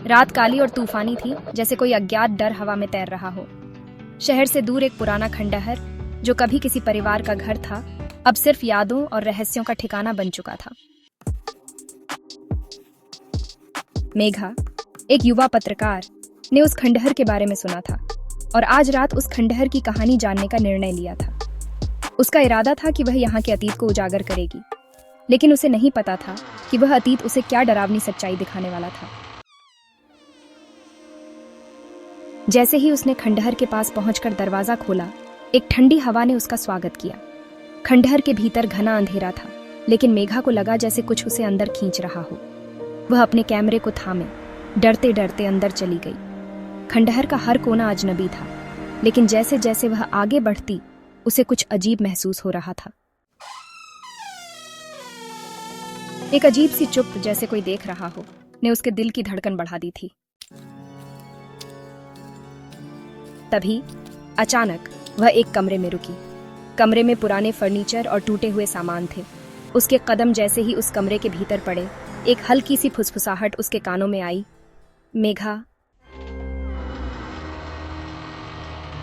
रात काली और तूफानी थी, जैसे कोई अज्ञात डर हवा में तैर रहा हो। शहर से दूर एक पुराना खंडहर, जो कभी किसी परिवार का घर था, अब सिर्फ यादों और रहस्यों का ठिकाना बन चुका था। मेघा, एक युवा पत्रकार, ने उस खंडहर के बारे में सुना था और आज रात उस खंडहर की कहानी जानने का निर्णय लिया था। उसका इरादा था कि वह यहाँ के अतीत को उजागर करेगी, लेकिन उसे नहीं पता था कि वह अतीत उसे क्या डरावनी सच्चाई दिखाने वाला था। जैसे ही उसने खंडहर के पास पहुंचकर दरवाजा खोला, एक ठंडी हवा ने उसका स्वागत किया। खंडहर के भीतर घना अंधेरा था, लेकिन मेघा को लगा जैसे कुछ उसे अंदर खींच रहा हो। वह अपने कैमरे को थामे डरते डरते अंदर चली गई। खंडहर का हर कोना अजनबी था, लेकिन जैसे जैसे वह आगे बढ़ती, उसे कुछ अजीब महसूस हो रहा था। एक अजीब सी चुप, जैसे कोई देख रहा हो, ने उसके दिल की धड़कन बढ़ा दी थी। तभी अचानक वह एक कमरे में रुकी। कमरे में पुराने फर्नीचर और टूटे हुए सामान थे। उसके कदम जैसे ही उस कमरे के भीतर पड़े, एक हल्की सी फुसफुसाहट उसके कानों में आई, मेघा।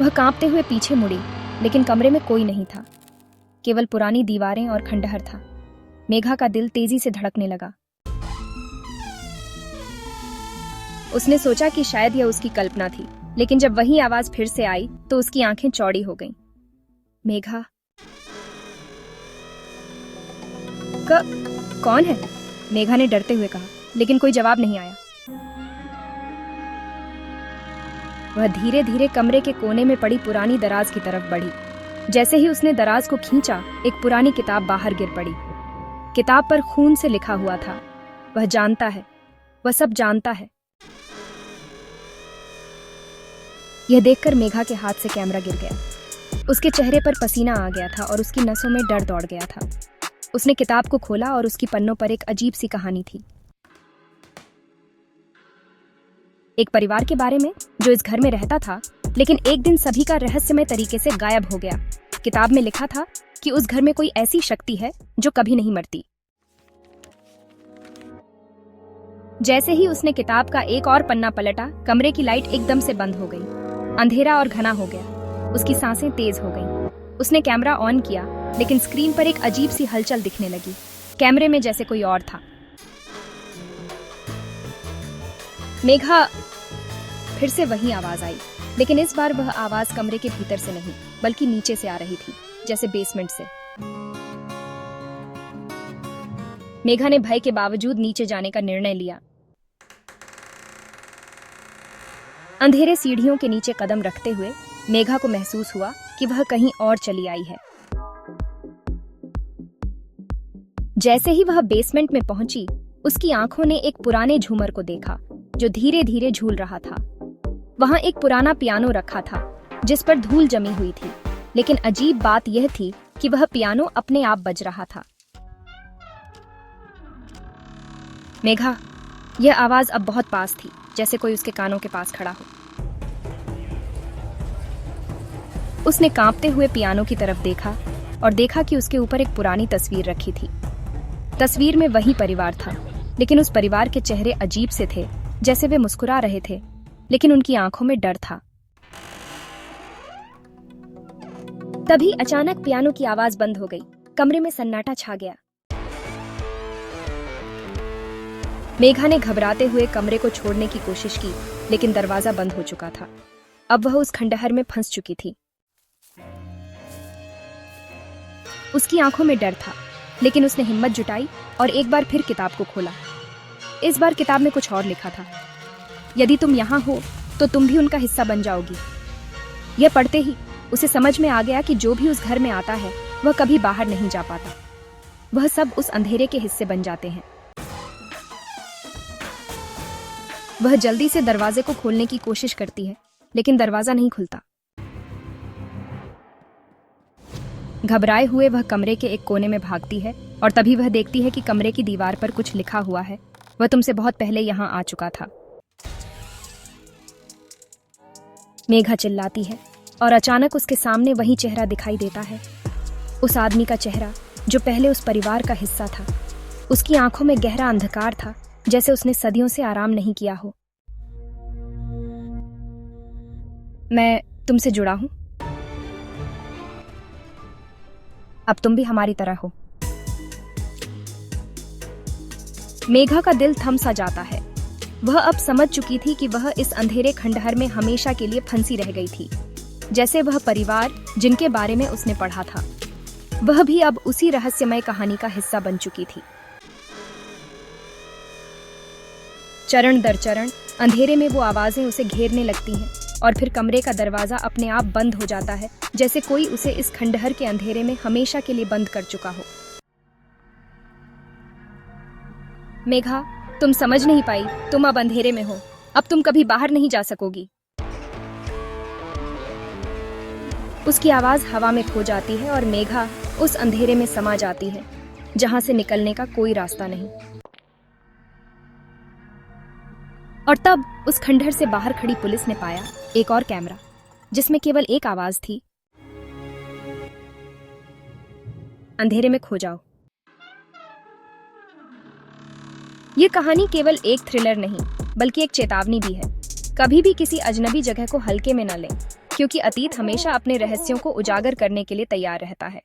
वह कांपते हुए पीछे मुड़ी, लेकिन कमरे में कोई नहीं था, केवल पुरानी दीवारें और खंडहर था। मेघा का दिल तेजी से धड़कने लगा। उसने सोचा कि शायद यह उसकी कल्पना थी, लेकिन जब वही आवाज फिर से आई तो उसकी आंखें चौड़ी हो गईं। मेघा, कौन है? मेघा ने डरते हुए कहा, लेकिन कोई जवाब नहीं आया। वह धीरे धीरे कमरे के कोने में पड़ी पुरानी दराज की तरफ बढ़ी। जैसे ही उसने दराज को खींचा, एक पुरानी किताब बाहर गिर पड़ी। किताब पर खून से लिखा हुआ था, वह जानता है, वह सब जानता है। यह देखकर मेघा के हाथ से कैमरा गिर गया। उसके चेहरे पर पसीना आ गया था और उसकी नसों में डर दौड़ गया था। उसने किताब को खोला और उसकी पन्नों पर एक अजीब सी कहानी थी। एक परिवार के बारे में जो इस घर में रहता था, लेकिन एक दिन सभी का रहस्यमय तरीके से गायब हो गया। किताब में लिखा था कि उस घर में कोई ऐसी शक्ति है जो कभी नहीं मरती। जैसे ही उसने किताब का एक और पन्ना पलटा, कमरे की लाइट एकदम से बंद हो गई। अंधेरा और घना हो गया। उसकी सांसें तेज हो गईं। उसने कैमरा ऑन किया, लेकिन स्क्रीन पर एक अजीब सी हलचल दिखने लगी। कैमरे में जैसे कोई और था। मेघा, फिर से वही आवाज आई, लेकिन इस बार वह आवाज कमरे के भीतर से नहीं, बल्कि नीचे से आ रही थी, जैसे बेसमेंट से। मेघा ने भय के बावजूद नीचे जाने का निर्णय लिया। अंधेरे सीढ़ियों के नीचे कदम रखते हुए मेघा को महसूस हुआ कि वह कहीं और चली आई है। जैसे ही वह बेसमेंट में पहुंची, उसकी आंखों ने एक पुराने झूमर को देखा, जो धीरे धीरे झूल रहा था। वहां एक पुराना पियानो रखा था, जिस पर धूल जमी हुई थी, लेकिन अजीब बात यह थी कि वह पियानो अपने आप बज रहा था। मेघा, यह आवाज अब बहुत पास थी, जैसे कोई उसके कानों के पास खड़ा हो। उसने कांपते हुए पियानो की तरफ देखा और देखा कि उसके ऊपर एक पुरानी तस्वीर रखी थी। तस्वीर में वही परिवार था, लेकिन उस परिवार के चेहरे अजीब से थे, जैसे वे मुस्कुरा रहे थे, लेकिन उनकी आंखों में डर था। तभी अचानक पियानो की आवाज बंद हो गई। कमरे में सन्नाटा छा गया। मेघा ने घबराते हुए कमरे को छोड़ने की कोशिश की, लेकिन दरवाजा बंद हो चुका था। अब वह उस खंडहर में फंस चुकी थी। उसकी आंखों में डर था, लेकिन उसने हिम्मत जुटाई और एक बार फिर किताब को खोला। इस बार किताब में कुछ और लिखा था। यदि तुम यहाँ हो तो तुम भी उनका हिस्सा बन जाओगी। यह पढ़ते ही उसे समझ में आ गया कि जो भी उस घर में आता है, वह कभी बाहर नहीं जा पाता। वह सब उस अंधेरे के हिस्से बन जाते हैं। वह जल्दी से दरवाजे को खोलने की कोशिश करती है, लेकिन दरवाजा नहीं खुलता। घबराए हुए वह कमरे के एक कोने में भागती है और तभी वह देखती है कि कमरे की दीवार पर कुछ लिखा हुआ है, वह तुमसे बहुत पहले यहाँ आ चुका था। मेघा चिल्लाती है और अचानक उसके सामने वही चेहरा दिखाई देता है, उस आदमी का चेहरा जो पहले उस परिवार का हिस्सा था। उसकी आंखों में गहरा अंधकार था, जैसे उसने सदियों से आराम नहीं किया हो। मैं तुमसे जुड़ा हूं। अब तुम भी हमारी तरह हो। मेघा का दिल थम सा जाता है। वह अब समझ चुकी थी कि वह इस अंधेरे खंडहर में हमेशा के लिए फंसी रह गई थी। जैसे वह परिवार जिनके बारे में उसने पढ़ा था, वह भी अब उसी रहस्यमय कहानी का हिस्सा बन चुकी थी। चरण दर चरण अंधेरे में वो आवाजें उसे घेरने लगती हैं और फिर कमरे का दरवाजा अपने आप बंद हो जाता है, जैसे कोई उसे इस खंडहर के अंधेरे में हमेशा के लिए बंद कर चुका हो। मेघा, तुम समझ नहीं पाई, तुम अब अंधेरे में हो। अब तुम कभी बाहर नहीं जा सकोगी। उसकी आवाज हवा में खो जाती है और मेघा उस अंधेरे में समा जाती है जहां से निकलने का कोई रास्ता नहीं। और तब उस खंडहर से बाहर खड़ी पुलिस ने पाया एक और कैमरा, जिसमें केवल एक आवाज थी, अंधेरे में खो जाओ। ये कहानी केवल एक थ्रिलर नहीं, बल्कि एक चेतावनी भी है। कभी भी किसी अजनबी जगह को हल्के में न लें, क्योंकि अतीत हमेशा अपने रहस्यों को उजागर करने के लिए तैयार रहता है।